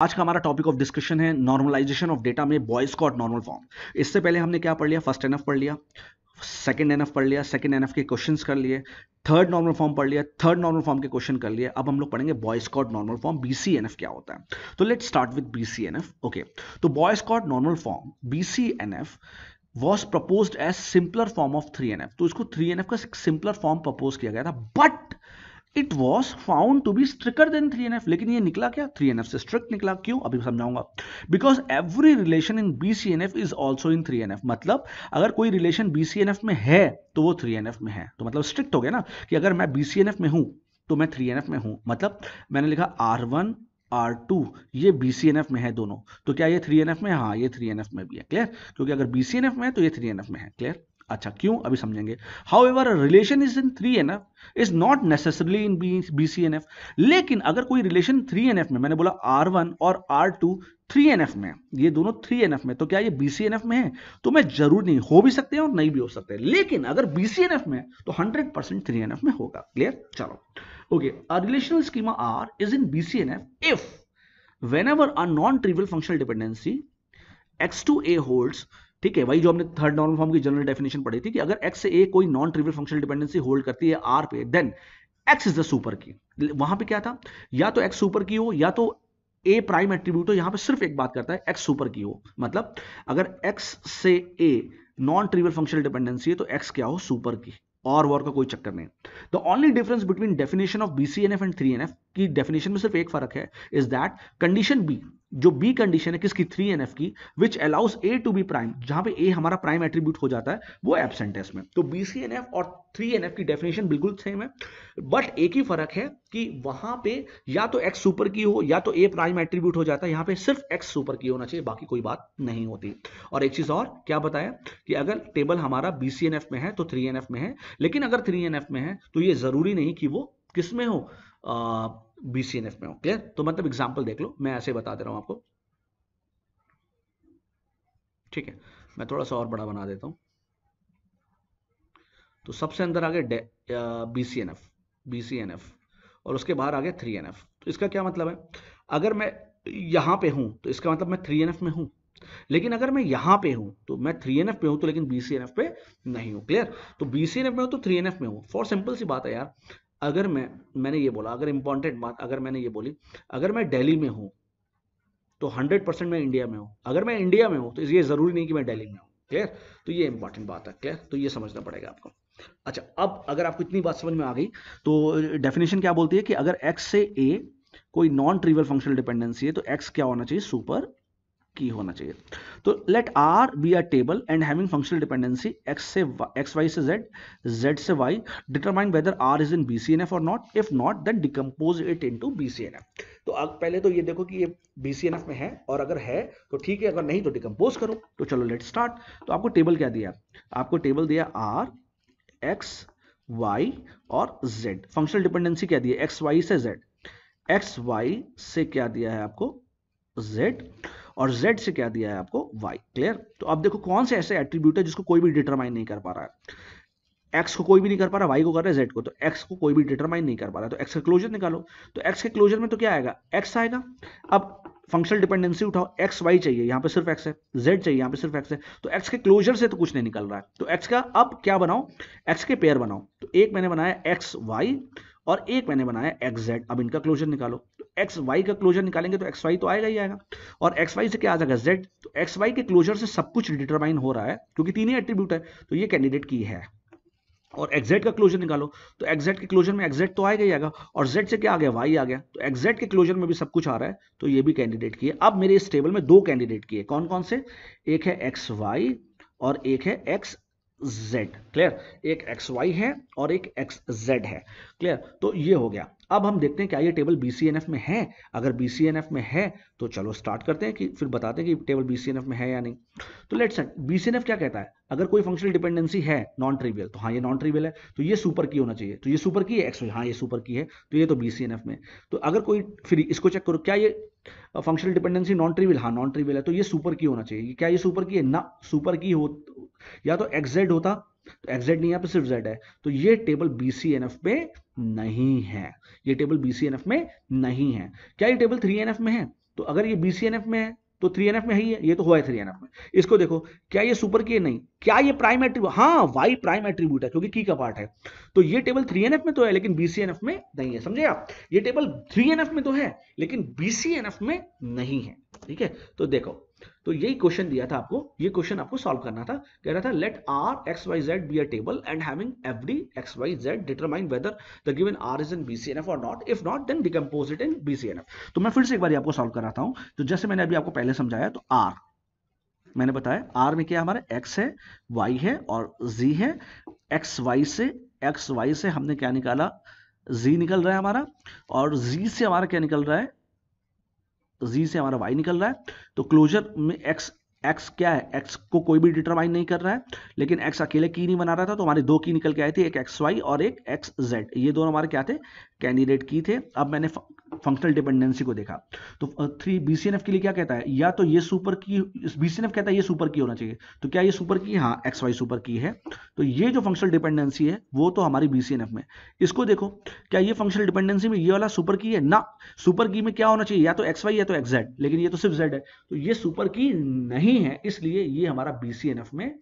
आज का हमारा टॉपिक ऑफ डिस्कशन है नॉर्मलाइजेशन ऑफ डेटा में बॉय स्कॉट नॉर्मल फॉर्म। इससे पहले हमने क्या पढ़ लिया? फर्स्ट एनएफ पढ़ लिया, सेकंड एनएफ पढ़ लिया, सेकंड एनएफ के क्वेश्चंस कर लिए, थर्ड नॉर्मल फॉर्म पढ़ लिया, थर्ड नॉर्मल फॉर्म के क्वेश्चन कर लिए। अब हम लोग पढ़ेंगे Boyce Codd normal form, BCNF क्या होता है। तो let's start with BCNF. Okay, तो Boyce Codd normal form BCNF was proposed as simpler form of 3NF। तो इसको 3NF का सिंपलर फॉर्म प्रपोज किया गया था, but it was found to be stricter than 3NF। लेकिन ये निकला क्या? 3NF से स्ट्रिक्ट निकला। क्यों? अभी समझाऊंगा। Because every relation in BCNF is also in 3NF। मतलब अगर कोई रिलेशन BCNF में है तो वो 3NF में है। तो मतलब स्ट्रिक्ट हो गया ना कि अगर मैं BCNF में हूं तो मैं 3NF में हूं। मतलब मैंने लिखा R1 R2 ये BCNF में है दोनों, तो क्या ये 3NF में? हाँ, ये 3NF में भी है। क्लियर? क्योंकि अगर BCNF में है तो ये 3NF में है। क्लियर? अच्छा, क्यों? अभी समझेंगे। However relation is in 3NF is not necessarily in BCNF। लेकिन अगर कोई रिलेशन 3NF में, मैंने बोला R1 और R2 3NF में, ये दोनों 3NF में, तो क्या ये BCNF में है? तो मैं जरूर नहीं, हो भी सकते हैं और नहीं भी हो सकते हैं। लेकिन अगर BCNF में तो 100% 3NF में होगा। क्लियर? चलो, okay, a relational schema R is in BCNF if whenever a non-trivial functional dependency x to a holds, ठीक है, वही जो हमने थर्ड नॉर्मल फॉर्म की जनरल डेफिनेशन पढ़ी थी कि अगर x से a कोई non trivial functional dependency hold करती है R पे, then x is the super key. वहां पे क्या था? या तो x सुपर की हो या तो a प्राइम एट्रीब्यूट हो। यहां पे सिर्फ एक बात करता है, x सुपर की हो। मतलब अगर x से a non trivial functional dependency है तो x क्या हो? सुपर की। और वॉर का कोई चक्कर नहीं। The only difference between definition of BCNF and 3NF की डेफिनेशन में सिर्फ एक फर्क है, इज दैट कंडीशन बी, जो बी कंडीशन है किसकी? 3NF की, which allows A to be prime, जहां पे ए हमारा प्राइम एट्रीब्यूट हो जाता है, वो एब्सेंट है इसमें। तो BCNF और 3NF की डेफिनेशन बिल्कुल सेम है, बट एक ही फर्क है कि वहां पे या तो x सुपर की हो या तो ए प्राइम एट्रीब्यूट हो जाता है। यहां पे सिर्फ x सुपर की होना चाहिए, बाकी कोई बात नहीं होती। और एक चीज और क्या बताया कि अगर टेबल हमारा BCNF में है तो 3NF में है, लेकिन अगर 3NF में है तो ये जरूरी नहीं कि वो किस में हो? BCNF में हो। क्लियर? तो मतलब एग्जांपल देख लो, मैं ऐसे बता दे रहा हूं आपको। ठीक है, मैं थोड़ा सा और बड़ा बना देता हूं। तो सबसे अंदर आ गया BCNF और उसके बाहर आ गया 3NF। तो इसका क्या मतलब है? अगर मैं यहां पे हूं तो इसका मतलब मैं 3NF में हूं, लेकिन अगर मैं यहां पे हूं तो मैं 3NF पे हूं, तो लेकिन BCNF पे नहीं हूं। क्लियर? तो BCNF में हूं तो 3NF में हूं। फॉर सिंपल सी बात है यार, अगर मैंने ये बोला, अगर इंपॉर्टेंट बात, अगर मैंने ये बोली, अगर मैं दिल्ली में हूं तो 100% मैं इंडिया में हूं। अगर मैं इंडिया में हूं तो ये जरूरी नहीं कि मैं दिल्ली में हूं। क्लियर? तो ये इंपॉर्टेंट बात है। क्लियर? तो ये समझना पड़ेगा आपको। अच्छा, अब अगर आपको इतनी बात समझ में आ गई तो डेफिनेशन क्या बोलती है कि अगर x से a कोई नॉन ट्रिवियल फंक्शनल डिपेंडेंसी है तो x क्या होना चाहिए? सुपर की होना चाहिए। तो let R be a table and having functional dependency x y से z से y, determine whether R is in BCNF और not. If not then decompose it into BCNF। तो अब पहले तो ये देखो कि ये BCNF में है, और अगर है तो ठीक है, अगर नहीं तो डिकम्पोज करो। तो चलो लेट स्टार्ट। तो आपको टेबल क्या दिया? आपको टेबल दिया R x y और z। फंक्शनल डिपेंडेंसी क्या दी है? x y से z। x y से क्या दिया है आपको? z। और z से क्या दिया है आपको? y। क्लियर? तो अब देखो कौन से ऐसे एट्रीब्यूट है जिसको कोई भी डिटरमाइन नहीं कर पा रहा है। x को कोई भी नहीं कर पा रहा, y को कर रहा है, z को। तो x को कोई भी डिटरमाइन नहीं कर पा रहा, तो x का क्लोजर निकालो। तो x के क्लोजर में तो क्या आएगा? x आएगा। अब फंक्शनल डिपेंडेंसी उठाओ, एक्स वाई चाहिए, यहां पे सिर्फ x है, z चाहिए, यहां पे सिर्फ x है। तो x के क्लोजर से तो कुछ नहीं निकल रहा है, तो x का अब क्या बनाओ? x के पेयर बनाओ। तो एक मैंने बनाया एक्स वाई और एक मैंने बनाया एक्स जेड। अब इनका क्लोजर निकालो। तो एक्स वाई का क्लोजर निकालेंगे तो एक्स वाई तो आएगा ही आएगा, और एक्स वाई से क्या आ जाएगा? जेड। तो एक्स वाई के क्लोजर से सब कुछ डिटरमाइन हो रहा है क्योंकि तीन ही एट्रीब्यूट है, तो ये कैंडिडेट की है। और एक्जेड का क्लोजर निकालो, तो एक्जेड के क्लोजर में एक्जेड तो आएगा ही आएगा, और जेड से क्या आ गया? वाई आ गया। तो एक्जेड के क्लोजर में भी सब कुछ आ रहा है, तो ये भी कैंडिडेट की है। अब मेरे इस टेबल में दो कैंडिडेट की है, कौन कौन से? एक है एक्स वाई और एक है एक्स जेड। क्लियर? एक एक्स वाई है और एक एक्स जेड है। क्लियर? तो ये हो गया। अब हम देखते हैं क्या ये टेबल BCNF में है। अगर BCNF में है तो चलो स्टार्ट करते हैं, कि फिर बताते हैं कि टेबल BCNF में है या नहीं। तो लेट्स से BCNF क्या कहता है? अगर कोई फंक्शनल डिपेंडेंसी है नॉन ट्रिवियल, तो हाँ ये नॉन ट्रिवियल है, तो ये सुपर की होना चाहिए। तो ये सुपर की है एक्स, हाँ ये सुपर की है, तो ये तो BCNF में। तो अगर कोई, फिर इसको चेक करो, क्या ये फंक्शनल डिपेंडेंसी नॉन ट्रिवियल? हाँ नॉन ट्रिवियल है, तो ये सुपर की होना चाहिए। क्या ये सुपर की है? ना, सुपर की हो या तो XZ होता, तो XZ नहीं, यहाँ पे सिर्फ Z है, तो ये टेबल BCNF पे नहीं है। ये टेबल BCNF में नहीं है। क्या ये टेबल 3NF में है? तो अगर ये BCNF में है तो 3NF में ही है, ये तो हुआ है 3NF में। इसको देखो, क्या ये सुपर की है? नहीं। क्या ये प्राइम एट्रीब्यूट? हाँ, वाई प्राइम एट्रीब्यूट है क्योंकि की का पार्ट है। तो ये टेबल 3NF में तो है लेकिन BCNF में नहीं है, समझे आप? ये टेबल 3NF में तो है लेकिन BCNF में नहीं है, ठीक है? तो देखो, तो यही क्वेश्चन दिया था आपको, ये क्वेश्चन आपको सॉल्व करना था। कह रहा था let R X Y Z be a table and having every XYZ determine whether the given R is in BCNF और not, if not then decompose it in BCNF। तो मैं फिर से एक बार आपको सॉल्व कराता हूं। तो जैसे मैंने अभी आपको पहले समझाया, तो R मैंने बताया, R में क्या हमारा X है, Y है और Z है। XY से हमने क्या निकाला? Z निकल रहा है हमारा, और Z से हमारा क्या निकल रहा है? Z से हमारा Y निकल रहा है। तो क्लोजर में x क्या है? x को कोई भी डिटरमाइन नहीं कर रहा है, लेकिन x अकेले की नहीं बना रहा था, तो हमारे दो की निकल के आए थे, एक XY और एक XZ। ये दोनों हमारे क्या थे? कैंडिडेट की थे। अब मैंने फंक्शनल डिपेंडेंसी को देखा, तो 3 BCNF के लिए क्या कहता है? या तो ये सुपर की, BCNF कहता है ये सुपर की होना चाहिए। तो क्या ये सुपर की? हाँ, XY सुपर की है। तो ये जो फंक्शनल डिपेंडेंसी है वो तो हमारी BCNF में। इसको देखो, क्या ये फंक्शनल डिपेंडेंसी में ये वाला सुपर की है? ना, सुपर की में क्या होना चाहिए? या तो XY या तो XZ, लेकिन ये तो सिर्फ Z है, तो ये सुपर की नहीं है, इसलिए ये हमारा BCNF में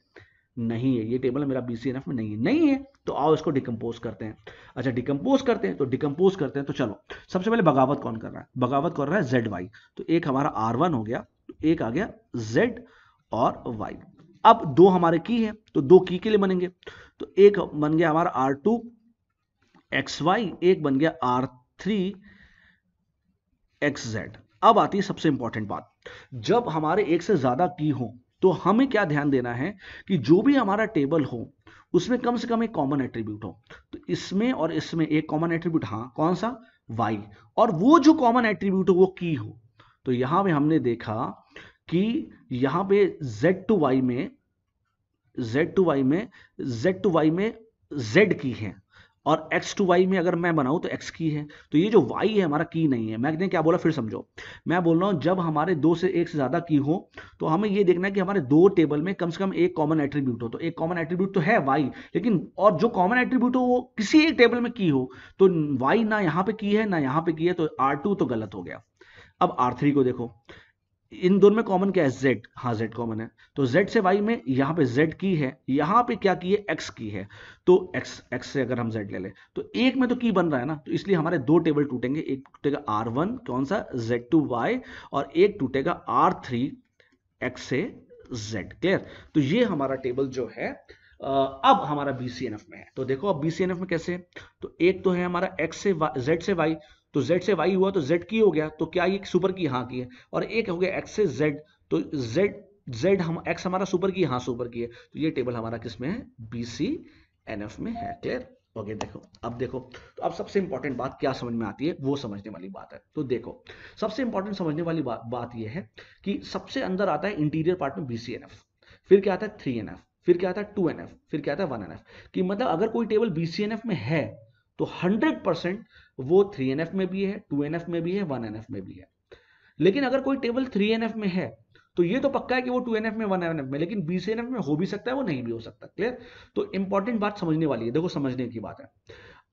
नहीं है। ये टेबल मेरा BCNF में नहीं है। तो आओ इसको डिकम्पोज करते हैं। अच्छा, डिकम्पोज करते हैं, तो चलो सबसे पहले बगावत कौन कर रहा है? बगावत कर रहा है ZY। तो एक हमारा R1 हो गया, तो एक आ गया Z और Y। अब दो हमारे की है, तो दो की के लिए बनेंगे। तो एक बन गया हमारा R2 XY, एक बन गया R3 XZ। अब आती है सबसे इंपॉर्टेंट बात, जब हमारे एक से ज्यादा की हो तो हमें क्या ध्यान देना है कि जो भी हमारा टेबल हो उसमें कम से कम एक कॉमन एट्रीब्यूट हो। तो इसमें और इसमें एक कॉमन एट्रीब्यूट, हाँ, कौन सा? Y। और वो जो कॉमन एट्रीब्यूट हो वो की हो। तो यहां पे हमने देखा कि यहां पे Z to Y में Z की है, और X to Y में अगर मैं बनाऊं तो X की है। तो ये जो Y है हमारा की नहीं है। मैंने क्या बोला, फिर समझो। मैं बोल रहा हूं जब हमारे दो से एक से ज्यादा की हो तो हमें ये देखना है कि हमारे दो टेबल में कम से कम एक कॉमन एट्रीब्यूट हो। तो एक कॉमन एट्रीब्यूट तो है Y, लेकिन और जो कॉमन एट्रीब्यूट हो वो किसी एक टेबल में की हो। तो Y ना यहां पे की है ना यहां पे की है, तो R2 तो गलत हो गया। अब R3 को देखो, इन दोनों में कॉमन क्या है? Z। हाँ, Z कॉमन है। तो Z से Y में यहाँ पे Z की है, यहाँ पे क्या की है? X की है। तो X से अगर हम Z ले लें तो एक में तो की बन रहा है ना, तो इसलिए हमारे दो टेबल टूटेंगे। एक टूटेगा R1 कौन सा? Z to Y, और एक टूटेगा R3 X से Z। क्लियर? तो ये हमारा टेबल जो है अब हमारा BCNF में है। तो देखो अब BCNF में कैसे? तो एक तो है हमारा X से Z से Y, तो Z से Y हुआ तो Z की हो गया, तो क्या ये सुपर की? हाँ की है। और एक हो गया X से Z, तो Z हम X हमारा सुपर की? हाँ सुपर की है। तो ये टेबल हमारा किस में है? BCNF में है। क्लियर? ओके, देखो अब देखो, तो अब सबसे इंपॉर्टेंट बात क्या समझ में आती है, वो समझने वाली बात है। तो देखो, सबसे इंपॉर्टेंट समझने वाली बात यह है कि सबसे अंदर आता है इंटीरियर पार्ट में BCNF, फिर क्या आता है 3NF, फिर क्या आता है 2NF, फिर क्या आता है 1NF। कि मतलब अगर कोई टेबल BCNF में है तो 100% वो 3NF में भी है, 2NF में भी है, 1NF में भी है। लेकिन अगर कोई टेबल 3NF में है तो ये तो पक्का है कि वो 2NF में 1NF में, लेकिन BCNF में हो भी सकता है, वो नहीं भी हो सकता। क्लियर? तो इंपॉर्टेंट बात समझने वाली है, देखो समझने की बात है।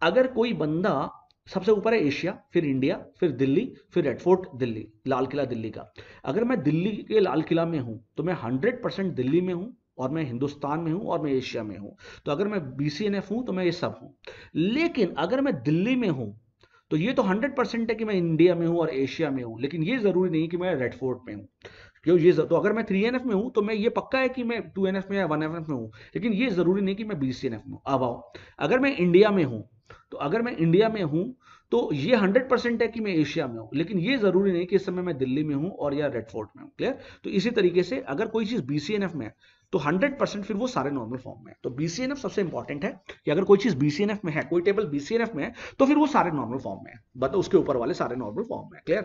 अगर कोई बंदा, सबसे ऊपर है एशिया, फिर इंडिया, फिर दिल्ली, फिर रेड फोर्ट दिल्ली, लाल किला दिल्ली का। अगर मैं दिल्ली के लाल किला में हूं तो मैं 100% दिल्ली में हूं, और मैं हिंदुस्तान में हूं, और मैं एशिया में हूं। तो अगर मैं BCNF हूं तो मैं ये सब हूं। लेकिन अगर मैं दिल्ली में हूं तो ये तो 100% है कि मैं इंडिया में हूं और एशिया में हूं, लेकिन ये जरूरी नहीं कि मैं रेड फोर्ट में हूं। क्यों? ये तो अगर मैं 3NF में हूं तो मैं ये पक्का है कि मैं 2NF में या 1NF में हूं, लेकिन ये जरूरी नहीं कि मैं BCNF में हूं। अब आओ, अगर मैं इंडिया में हूं तो ये 100% है कि मैं एशिया में हूं, लेकिन ये जरूरी नहीं कि इस समय मैं दिल्ली में हूं और या रेड फोर्ट में हूं। क्लियर? तो इसी तरीके से अगर कोई चीज BCNF में है तो 100% फिर वो सारे नॉर्मल फॉर्म में है। तो BCNF सबसे इंपॉर्टेंट है कि अगर कोई चीज BCNF में है, कोई टेबल BCNF में है, तो फिर वो सारे नॉर्मल फॉर्म में है, मतलब उसके ऊपर वाले सारे नॉर्मल फॉर्म में है। क्लियर?